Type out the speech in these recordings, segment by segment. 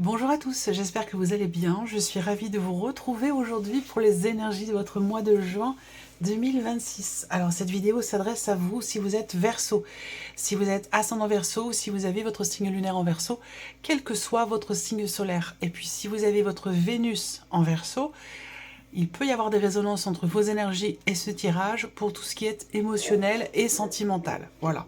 Bonjour à tous, j'espère que vous allez bien. Je suis ravie de vous retrouver aujourd'hui pour les énergies de votre mois de juin 2026. Alors cette vidéo s'adresse à vous si vous êtes Verseau, si vous êtes ascendant Verseau ou si vous avez votre signe lunaire en Verseau, quel que soit votre signe solaire. Et puis si vous avez votre Vénus en Verseau, il peut y avoir des résonances entre vos énergies et ce tirage pour tout ce qui est émotionnel et sentimental. Voilà.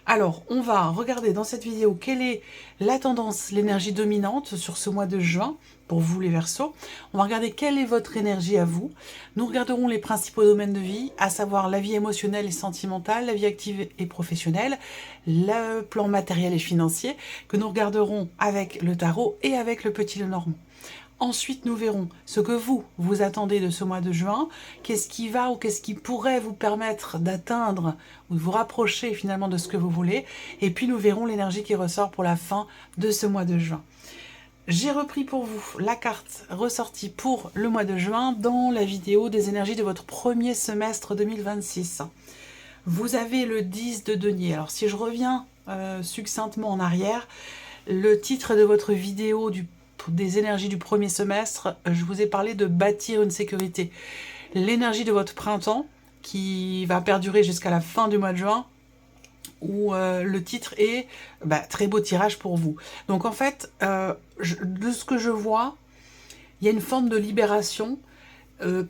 Alors, on va regarder dans cette vidéo quelle est la tendance, l'énergie dominante sur ce mois de juin, pour vous les Verseaux. On va regarder quelle est votre énergie à vous. Nous regarderons les principaux domaines de vie, à savoir la vie émotionnelle et sentimentale, la vie active et professionnelle, le plan matériel et financier, que nous regarderons avec le tarot et avec le petit Lenormand. Ensuite, nous verrons ce que vous attendez de ce mois de juin, qu'est-ce qui va ou qu'est-ce qui pourrait vous permettre d'atteindre ou de vous rapprocher finalement de ce que vous voulez. Et puis, nous verrons l'énergie qui ressort pour la fin de ce mois de juin. J'ai repris pour vous la carte ressortie pour le mois de juin dans la vidéo des énergies de votre premier semestre 2026. Vous avez le 10 de denier. Alors, si je reviens succinctement en arrière, le titre de votre vidéo des énergies du premier semestre, je vous ai parlé de bâtir une sécurité. L'énergie de votre printemps, qui va perdurer jusqu'à la fin du mois de juin, où le titre est très beau tirage pour vous. Donc en fait, de ce que je vois, il y a une forme de libération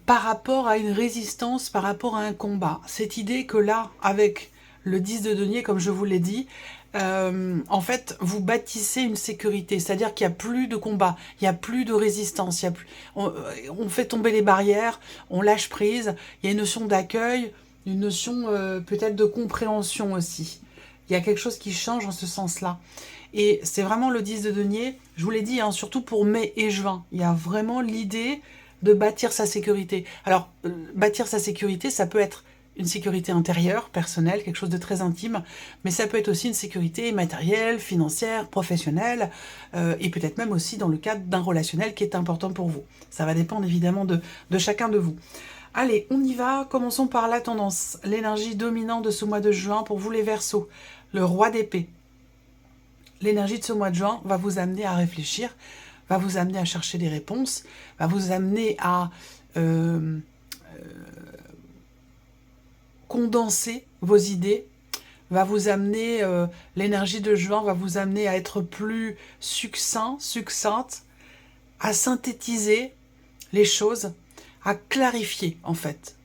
par rapport à une résistance, par rapport à un combat. Cette idée que là, avec le 10 de denier, comme je vous l'ai dit, en fait, vous bâtissez une sécurité, c'est-à-dire qu'il n'y a plus de combat, il n'y a plus de résistance, on fait tomber les barrières, on lâche prise, il y a une notion d'accueil, une notion peut-être de compréhension aussi. Il y a quelque chose qui change en ce sens-là. Et c'est vraiment le 10 de denier, je vous l'ai dit, hein, surtout pour mai et juin, il y a vraiment l'idée de bâtir sa sécurité. Alors, bâtir sa sécurité, ça peut être une sécurité intérieure, personnelle, quelque chose de très intime, mais ça peut être aussi une sécurité matérielle, financière, professionnelle, et peut-être même aussi dans le cadre d'un relationnel qui est important pour vous. Ça va dépendre évidemment de chacun de vous. Allez, on y va, commençons par la tendance, l'énergie dominante de ce mois de juin pour vous les Verseaux, le roi d'épée. L'énergie de ce mois de juin va vous amener à réfléchir, va vous amener à chercher des réponses, va vous amener à condenser vos idées, va vous amener, l'énergie de juin va vous amener à être plus succinct, succincte, à synthétiser les choses, à clarifier en fait,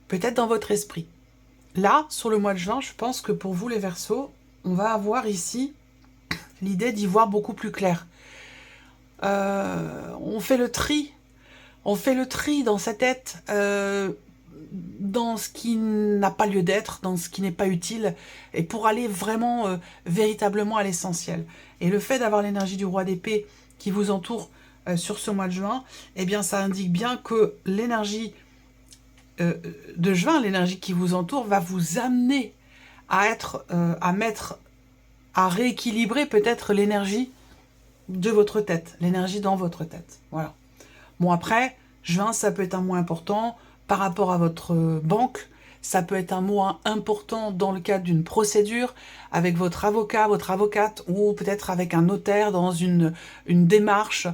peut-être dans votre esprit. Là, sur le mois de juin, je pense que pour vous les Verseaux, on va avoir ici l'idée d'y voir beaucoup plus clair. On fait le tri dans sa tête, dans ce qui n'a pas lieu d'être, dans ce qui n'est pas utile, et pour aller vraiment, véritablement à l'essentiel. Et le fait d'avoir l'énergie du roi d'épée qui vous entoure sur ce mois de juin, eh bien ça indique bien que l'énergie de juin, l'énergie qui vous entoure, va vous amener à être, à rééquilibrer peut-être l'énergie de votre tête, l'énergie dans votre tête. Voilà. Bon, après, juin, ça peut être un mois important par rapport à votre banque, ça peut être un mois important dans le cadre d'une procédure avec votre avocat, votre avocate, ou peut-être avec un notaire dans une démarche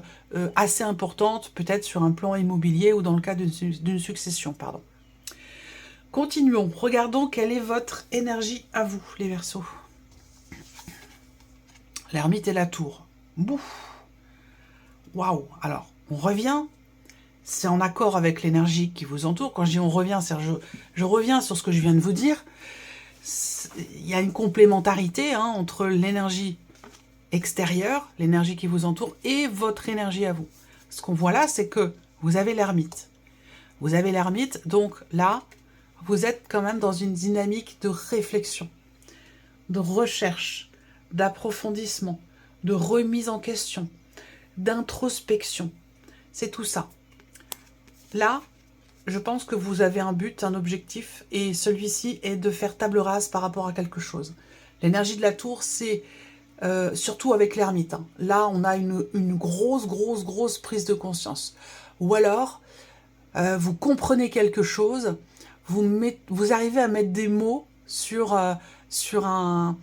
assez importante, peut-être sur un plan immobilier ou dans le cadre d'une succession, pardon. Continuons, regardons quelle est votre énergie à vous, les Verseaux. L'ermite et la tour. Bouf. Waouh. Alors, on revient, c'est en accord avec l'énergie qui vous entoure. Quand je dis on revient, je reviens sur ce que je viens de vous dire. Il y a une complémentarité entre l'énergie extérieure, l'énergie qui vous entoure, et votre énergie à vous. Ce qu'on voit là, c'est que vous avez l'ermite. Vous avez l'ermite, donc là, vous êtes quand même dans une dynamique de réflexion, de recherche, d'approfondissement, de remise en question, d'introspection. C'est tout ça. Là, je pense que vous avez un but, un objectif, et celui-ci est de faire table rase par rapport à quelque chose. L'énergie de la tour, c'est surtout avec l'ermite. Là, on a une grosse prise de conscience. Ou alors, vous comprenez quelque chose, vous arrivez à mettre des mots sur un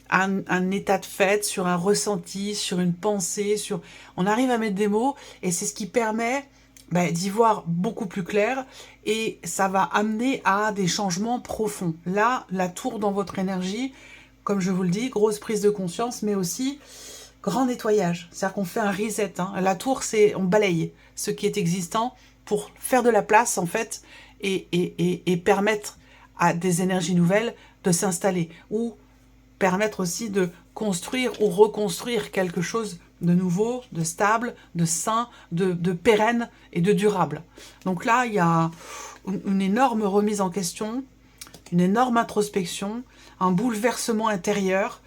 un état de fait, sur un ressenti, sur une pensée, sur... On arrive à mettre des mots et c'est ce qui permet d'y voir beaucoup plus clair et ça va amener à des changements profonds. Là, la tour dans votre énergie, comme je vous le dis, grosse prise de conscience, mais aussi grand nettoyage. C'est-à-dire qu'on fait un reset. Hein. La tour, c'est on balaye ce qui est existant pour faire de la place, en fait, et permettre à des énergies nouvelles de s'installer, ou permettre aussi de construire ou reconstruire quelque chose de nouveau, de stable, de sain, de pérenne et de durable. Donc là, il y a une énorme remise en question, une énorme introspection, un bouleversement intérieur.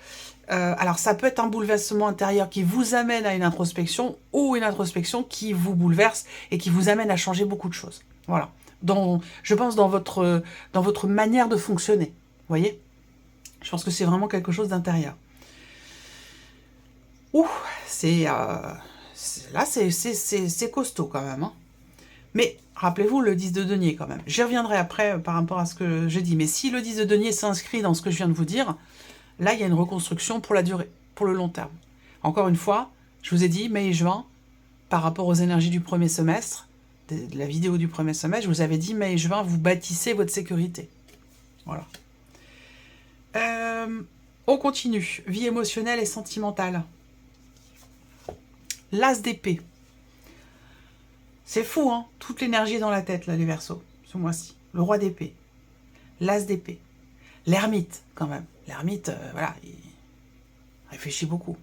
Alors ça peut être un bouleversement intérieur qui vous amène à une introspection ou une introspection qui vous bouleverse et qui vous amène à changer beaucoup de choses. Voilà. Je pense dans votre manière de fonctionner. Vous voyez ? Je pense que c'est vraiment quelque chose d'intérieur. Ouh, là, c'est costaud quand même. Hein. Mais rappelez-vous le 10 de denier quand même. J'y reviendrai après par rapport à ce que j'ai dit. Mais si le 10 de denier s'inscrit dans ce que je viens de vous dire, là, il y a une reconstruction pour la durée, pour le long terme. Encore une fois, je vous ai dit, mai et juin, par rapport aux énergies du premier semestre, de la vidéo du premier semestre, je vous avais dit, mai et juin, vous bâtissez votre sécurité. Voilà. On continue. Vie émotionnelle et sentimentale. L'as d'épée. C'est fou, hein? Toute l'énergie dans la tête, là, les Verseaux, ce mois-ci. Le roi d'épée. L'as d'épée. L'ermite, quand même. L'ermite, voilà, il réfléchit beaucoup.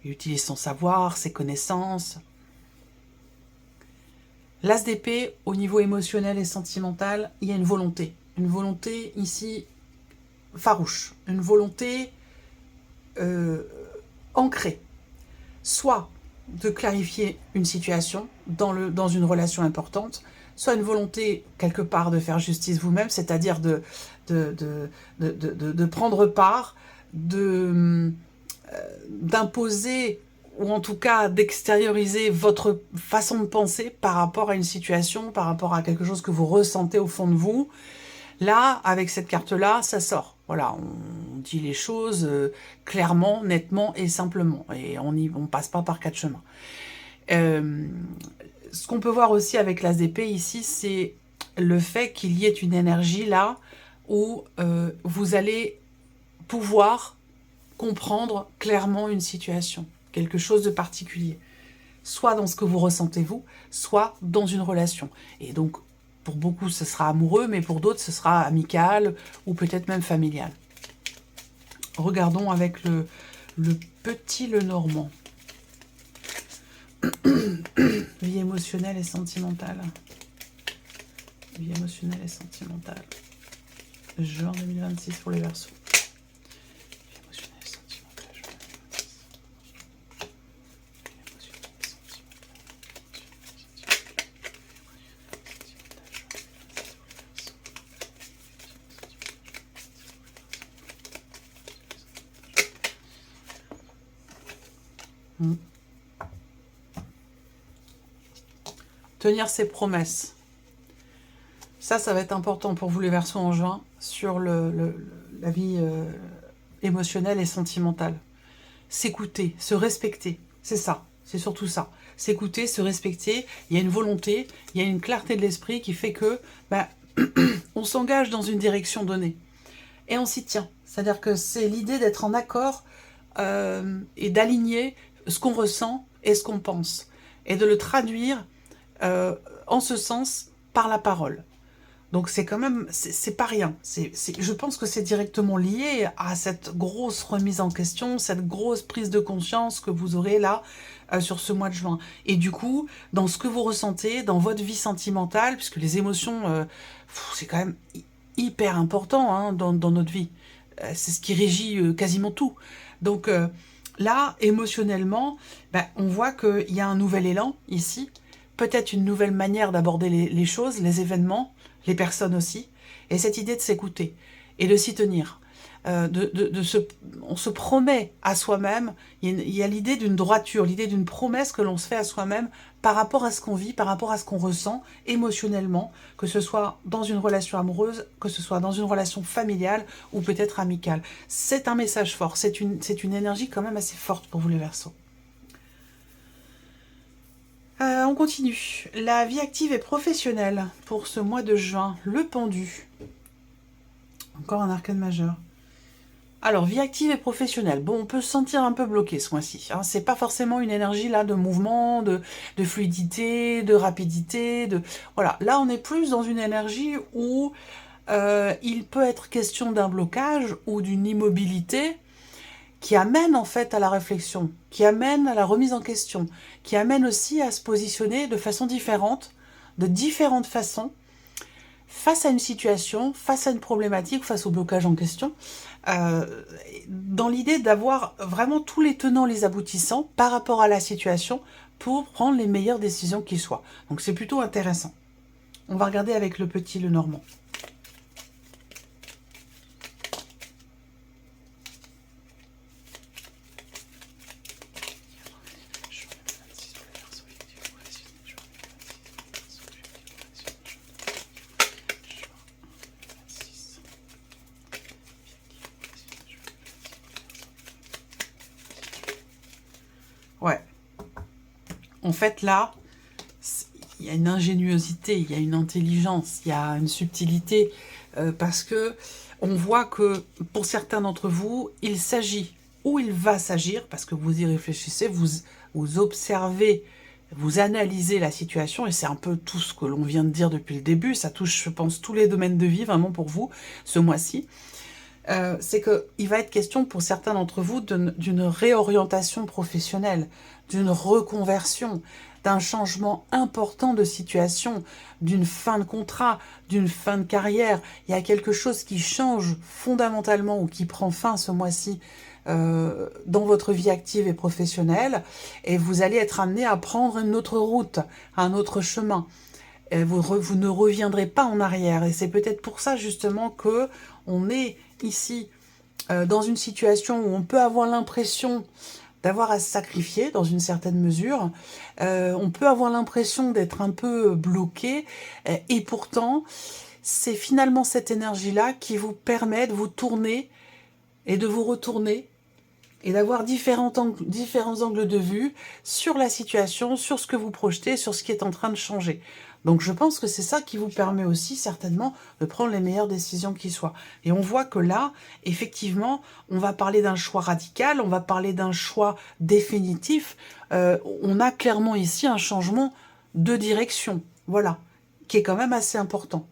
Il utilise son savoir, ses connaissances. L'as d'épée, au niveau émotionnel et sentimental, il y a une volonté. Une volonté, ici, farouche. Une volonté ancrée. Soit de clarifier une situation dans une relation importante, soit une volonté, quelque part, de faire justice vous-même, c'est-à-dire de prendre part, d'imposer, ou en tout cas d'extérioriser votre façon de penser par rapport à une situation, par rapport à quelque chose que vous ressentez au fond de vous. Là, avec cette carte-là, ça sort. Voilà, on dit les choses clairement, nettement et simplement. Et on ne passe pas par quatre chemins. Ce qu'on peut voir aussi avec l'as d'épée ici, c'est le fait qu'il y ait une énergie là où vous allez pouvoir comprendre clairement une situation, quelque chose de particulier. Soit dans ce que vous ressentez vous, soit dans une relation. Et donc, pour beaucoup, ce sera amoureux, mais pour d'autres, ce sera amical ou peut-être même familial. Regardons avec le petit Lenormand. Vie émotionnelle et sentimentale. Vie émotionnelle et sentimentale. Juin 2026 pour les Verseaux. Vie émotionnelle et sentimentale, juin 2026. Vie émotionnelle et sentimentale. Tenir ses promesses. Ça va être important pour vous les Verseaux en juin sur la vie émotionnelle et sentimentale. S'écouter, se respecter, c'est ça, c'est surtout ça. S'écouter, se respecter, il y a une volonté, il y a une clarté de l'esprit qui fait que on s'engage dans une direction donnée. Et on s'y tient. C'est-à-dire que c'est l'idée d'être en accord et d'aligner ce qu'on ressent et ce qu'on pense. Et de le traduire en ce sens par la parole. Donc c'est quand même, c'est pas rien. Je pense que c'est directement lié à cette grosse remise en question, cette grosse prise de conscience que vous aurez là sur ce mois de juin. Et du coup, dans ce que vous ressentez, dans votre vie sentimentale, puisque les émotions, c'est quand même hyper important hein, dans notre vie. C'est ce qui régit quasiment tout. Donc là, émotionnellement, on voit qu'il y a un nouvel élan ici, peut-être une nouvelle manière d'aborder les choses, les événements, les personnes aussi, et cette idée de s'écouter et de s'y tenir. on se promet à soi-même, il y a l'idée d'une droiture, l'idée d'une promesse que l'on se fait à soi-même par rapport à ce qu'on vit, par rapport à ce qu'on ressent émotionnellement, que ce soit dans une relation amoureuse, que ce soit dans une relation familiale ou peut-être amicale. C'est un message fort, c'est une énergie quand même assez forte pour vous les Verseaux. On continue. La vie active et professionnelle pour ce mois de juin, le pendu. Encore un arcane majeur. Alors, vie active et professionnelle. Bon, on peut se sentir un peu bloqué ce mois-ci. Hein. C'est pas forcément une énergie là de mouvement, de fluidité, de rapidité. Voilà, là on est plus dans une énergie où il peut être question d'un blocage ou d'une immobilité qui amène en fait à la réflexion, qui amène à la remise en question, qui amène aussi à se positionner de façon différente, de différentes façons, face à une situation, face à une problématique, face au blocage en question, dans l'idée d'avoir vraiment tous les tenants, les aboutissants par rapport à la situation pour prendre les meilleures décisions qui soient. Donc c'est plutôt intéressant. On va regarder avec le petit Lenormand. Ouais. En fait, là, il y a une ingéniosité, il y a une intelligence, il y a une subtilité, parce que on voit que pour certains d'entre vous, il s'agit ou il va s'agir, parce que vous y réfléchissez, vous observez, vous analysez la situation, et c'est un peu tout ce que l'on vient de dire depuis le début, ça touche, je pense, tous les domaines de vie, vraiment pour vous, ce mois-ci. C'est qu'il va être question pour certains d'entre vous d'une réorientation professionnelle, d'une reconversion, d'un changement important de situation, d'une fin de contrat, d'une fin de carrière. Il y a quelque chose qui change fondamentalement ou qui prend fin ce mois-ci dans votre vie active et professionnelle, et vous allez être amené à prendre une autre route, un autre chemin. Vous ne reviendrez pas en arrière, et c'est peut-être pour ça justement que on est ici dans une situation où on peut avoir l'impression d'avoir à se sacrifier dans une certaine mesure, on peut avoir l'impression d'être un peu bloqué, et pourtant c'est finalement cette énergie-là qui vous permet de vous tourner et de vous retourner et d'avoir différents angles de vue sur la situation, sur ce que vous projetez, sur ce qui est en train de changer. Donc je pense que c'est ça qui vous permet aussi certainement de prendre les meilleures décisions qui soient. Et on voit que là, effectivement, on va parler d'un choix radical, on va parler d'un choix définitif. On a clairement ici un changement de direction, voilà, qui est quand même assez important.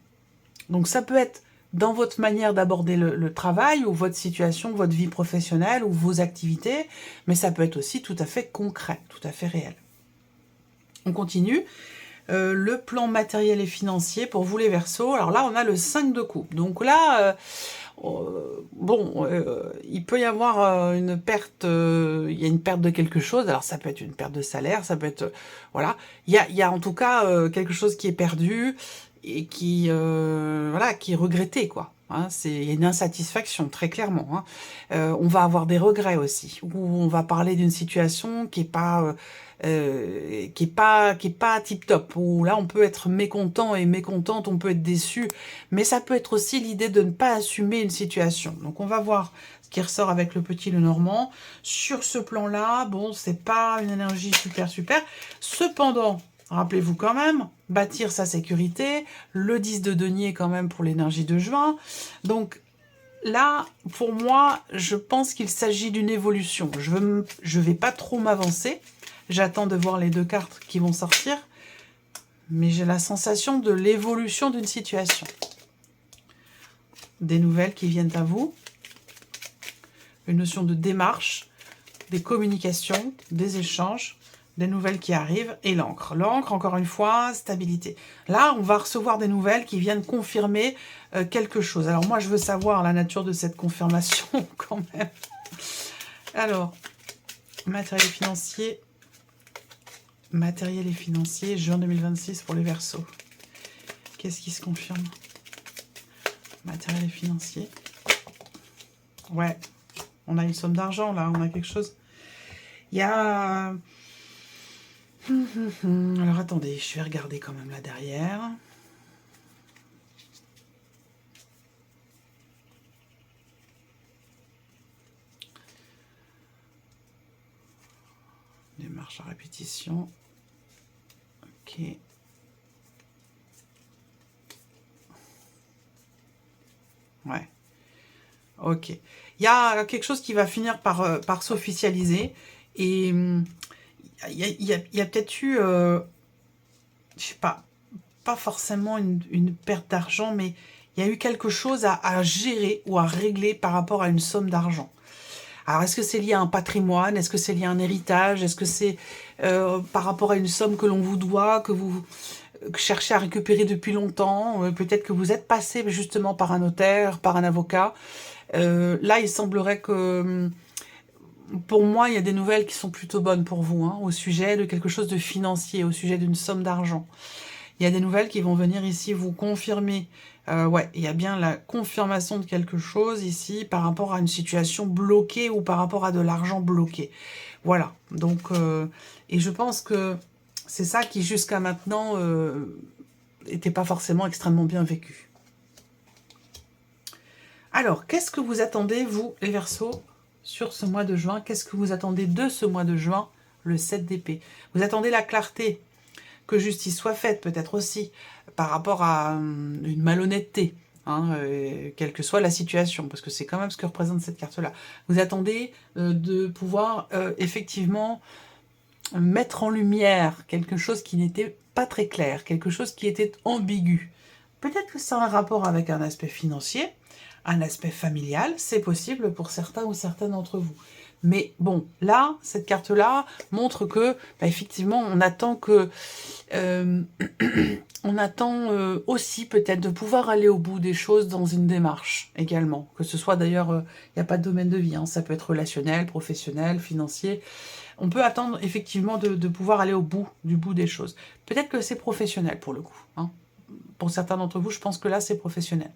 Donc ça peut être dans votre manière d'aborder le travail, ou votre situation, votre vie professionnelle, ou vos activités, mais ça peut être aussi tout à fait concret, tout à fait réel. On continue. Le plan matériel et financier pour vous les Verseaux. Alors là, on a le 5 de coupe. Donc là, il peut y avoir une perte, il y a une perte de quelque chose. Alors ça peut être une perte de salaire, ça peut être, voilà. Il y a en tout cas quelque chose qui est perdu et qui, voilà, qui est regretté, quoi. Hein, il y a une insatisfaction, très clairement. Hein. On va avoir des regrets aussi, où on va parler d'une situation qui est pas tip top, où là on peut être mécontent et mécontente, on peut être déçu, mais ça peut être aussi l'idée de ne pas assumer une situation. Donc on va voir ce qui ressort avec le petit Lenormand. Sur ce plan-là, bon, c'est pas une énergie super. Cependant, rappelez-vous quand même, bâtir sa sécurité, le 10 de denier quand même pour l'énergie de juin. Donc là, pour moi, je pense qu'il s'agit d'une évolution. Je vais pas trop m'avancer. J'attends de voir les deux cartes qui vont sortir. Mais j'ai la sensation de l'évolution d'une situation. Des nouvelles qui viennent à vous. Une notion de démarche, des communications, des échanges, des nouvelles qui arrivent, et l'encre. L'encre, encore une fois, stabilité. Là, on va recevoir des nouvelles qui viennent confirmer quelque chose. Alors moi, je veux savoir la nature de cette confirmation quand même. Alors, matériel financier. Matériel et financier, juin 2026 pour les Verseaux. Qu'est-ce qui se confirme? Matériel et financier. Ouais, on a une somme d'argent, là, on a quelque chose. Il y a... Alors, attendez, je vais regarder quand même là derrière. Démarche à répétition. Ok. Ouais. Ok. Il y a quelque chose qui va finir par s'officialiser. Et il y a peut-être eu, je sais pas forcément une perte d'argent, mais il y a eu quelque chose à gérer ou à régler par rapport à une somme d'argent. Alors, est-ce que c'est lié à un patrimoine? Est-ce que c'est lié à un héritage? Est-ce que c'est par rapport à une somme que l'on vous doit, que vous cherchez à récupérer depuis longtemps? Peut-être que vous êtes passé justement par un notaire, par un avocat. Là, il semblerait que, pour moi, il y a des nouvelles qui sont plutôt bonnes pour vous, hein, au sujet de quelque chose de financier, au sujet d'une somme d'argent. Il y a des nouvelles qui vont venir ici vous confirmer. Ouais, il y a bien la confirmation de quelque chose ici par rapport à une situation bloquée ou par rapport à de l'argent bloqué. Voilà, donc, et je pense que c'est ça qui jusqu'à maintenant n'était pas forcément extrêmement bien vécu. Alors, qu'est-ce que vous attendez, vous, les Verseaux, sur ce mois de juin? Qu'est-ce que vous attendez de ce mois de juin, le 7 d'épée? Vous attendez la clarté, que justice soit faite, peut-être aussi, par rapport à une malhonnêteté, hein, quelle que soit la situation, parce que c'est quand même ce que représente cette carte-là. Vous attendez de pouvoir, effectivement, mettre en lumière quelque chose qui n'était pas très clair, quelque chose qui était ambigu. Peut-être que ça a un rapport avec un aspect financier, un aspect familial, c'est possible pour certains ou certaines d'entre vous. Mais bon, là, cette carte-là montre que, bah, effectivement, on attend que... on attend aussi peut-être de pouvoir aller au bout des choses dans une démarche également. Que ce soit d'ailleurs, il n'y a pas de domaine de vie, hein, ça peut être relationnel, professionnel, financier. On peut attendre effectivement de pouvoir aller au bout des choses. Peut-être que c'est professionnel pour le coup, hein. Pour certains d'entre vous, je pense que là, c'est professionnel.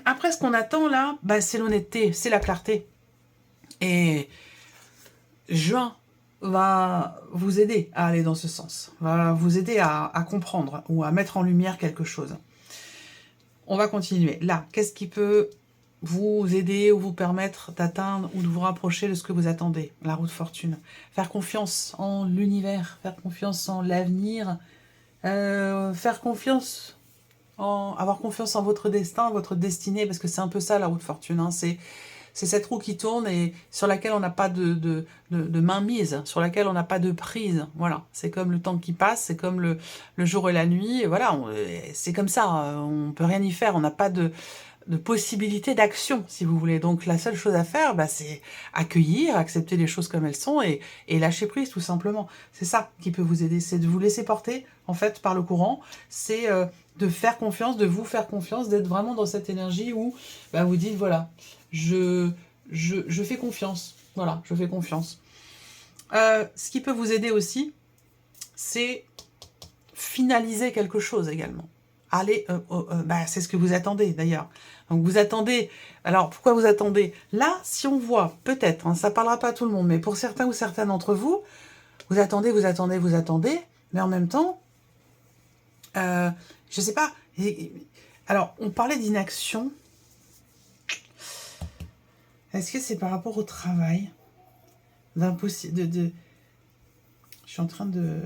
Après, ce qu'on attend là, bah, c'est l'honnêteté, c'est la clarté. Et juin va vous aider à aller dans ce sens, va vous aider à comprendre ou à mettre en lumière quelque chose. On va continuer. Là, qu'est-ce qui peut vous aider ou vous permettre d'atteindre ou de vous rapprocher de ce que vous attendez? La roue de fortune. Faire confiance en l'univers, faire confiance en l'avenir, faire confiance avoir confiance en votre destin, votre destinée, parce que c'est un peu ça la roue de fortune, hein. C'est cette roue qui tourne et sur laquelle on n'a pas de mainmise, sur laquelle on n'a pas de prise. Voilà, c'est comme le temps qui passe, c'est comme le jour et la nuit. Et voilà, c'est comme ça, on peut rien y faire, on n'a pas de possibilité d'action, si vous voulez. Donc la seule chose à faire, bah, c'est accueillir, accepter les choses comme elles sont et lâcher prise, tout simplement. C'est ça qui peut vous aider, c'est de vous laisser porter, en fait, par le courant. C'est de faire confiance, de vous faire confiance, d'être vraiment dans cette énergie où bah, vous dites, voilà, je fais confiance. Voilà, je fais confiance. Ce qui peut vous aider aussi, c'est finaliser quelque chose également. Allez, bah, c'est ce que vous attendez d'ailleurs. Donc vous attendez. Alors pourquoi vous attendez? Là, si on voit, peut-être, hein, ça ne parlera pas à tout le monde, mais pour certains ou certaines d'entre vous, vous attendez, mais en même temps, je ne sais pas. Alors, on parlait d'inaction. Est-ce que c'est par rapport au travail? Je suis en train de...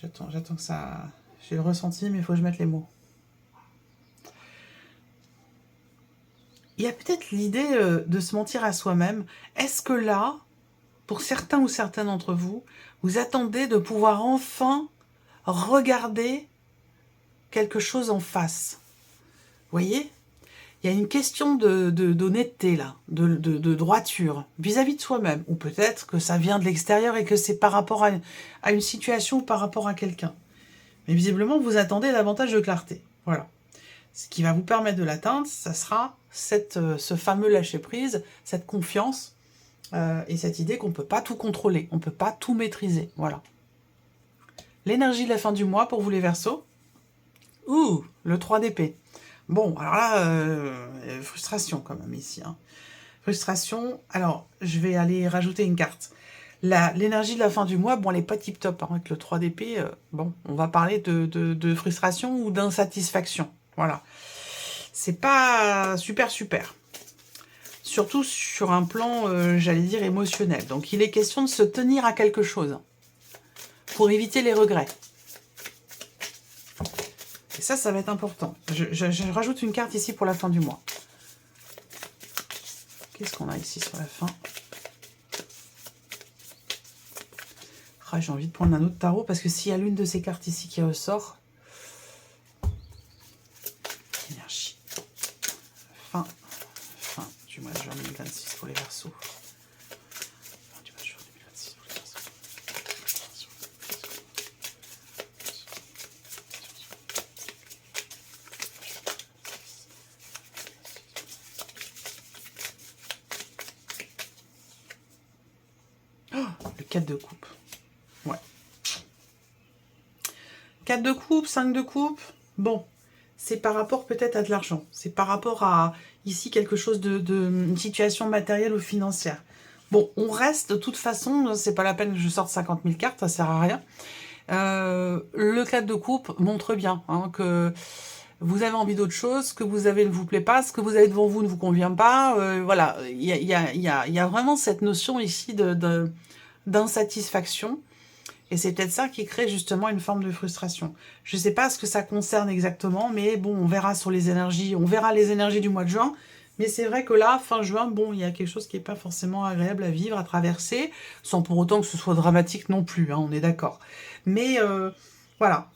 J'attends que ça... J'ai le ressenti, mais il faut que je mette les mots. Il y a peut-être l'idée de se mentir à soi-même. Est-ce que là, pour certains ou certaines d'entre vous, vous attendez de pouvoir enfin regarder quelque chose en face? Vous voyez? Il y a une question d'honnêteté là, de droiture vis-à-vis de soi-même. Ou peut-être que ça vient de l'extérieur et que c'est par rapport à une situation ou par rapport à quelqu'un. Mais visiblement, vous attendez davantage de clarté. Voilà. Ce qui va vous permettre de l'atteindre, ça sera ce fameux lâcher-prise, cette confiance et cette idée qu'on ne peut pas tout contrôler, on ne peut pas tout maîtriser. Voilà. L'énergie de la fin du mois pour vous les Verseaux. Ouh, le 3 d'épée. Bon, alors là, frustration quand même ici. Hein. Frustration. Alors, je vais aller rajouter une carte. L'énergie de la fin du mois, bon, elle n'est pas tip-top. Hein, avec le 3 d'épée, bon, on va parler de frustration ou d'insatisfaction. Voilà. C'est pas super, super. Surtout sur un plan, j'allais dire, émotionnel. Donc, il est question de se tenir à quelque chose pour éviter les regrets. Et ça va être important. Je rajoute une carte ici pour la fin du mois. Qu'est-ce qu'on a ici sur la fin? Ah, j'ai envie de prendre un autre tarot parce que s'il y a l'une de ces cartes ici qui ressort... Énergie. Fin du mois de juin 2026 pour les Verseaux. Fin du mois de juin 2026 pour les Verseaux. Oh, le 4 de coupe. Ouais. 4 de coupe, 5 de coupe. Bon, c'est par rapport peut-être à de l'argent. C'est par rapport à, ici, quelque chose une situation matérielle ou financière. Bon, on reste, de toute façon, c'est pas la peine que je sorte 50 000 cartes, ça sert à rien. Le 4 de coupe montre bien hein, que vous avez envie d'autre chose, que vous avez ne vous plaît pas, ce que vous avez devant vous ne vous convient pas. Voilà, il y a vraiment cette notion ici d'insatisfaction. Et c'est peut-être ça qui crée justement une forme de frustration. Je ne sais pas ce que ça concerne exactement, mais bon, on verra sur les énergies, on verra les énergies du mois de juin. Mais c'est vrai que là, fin juin, bon, il y a quelque chose qui n'est pas forcément agréable à vivre, à traverser, sans pour autant que ce soit dramatique non plus, hein, on est d'accord. Mais voilà,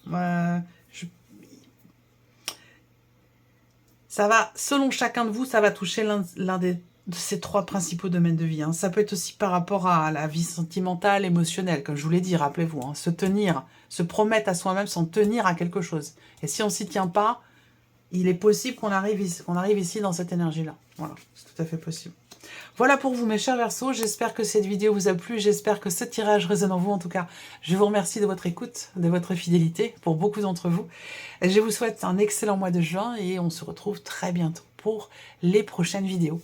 ça va, selon chacun de vous, ça va toucher l'un de ces 3 principaux domaines de vie. Hein. Ça peut être aussi par rapport à la vie sentimentale, émotionnelle, comme je vous l'ai dit, rappelez-vous. Hein, se tenir, se promettre à soi-même, s'en tenir à quelque chose. Et si on s'y tient pas, il est possible qu'on arrive ici dans cette énergie-là. Voilà, c'est tout à fait possible. Voilà pour vous mes chers Verseaux, j'espère que cette vidéo vous a plu, j'espère que ce tirage résonne en vous. En tout cas, je vous remercie de votre écoute, de votre fidélité pour beaucoup d'entre vous. Je vous souhaite un excellent mois de juin et on se retrouve très bientôt pour les prochaines vidéos.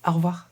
Au revoir.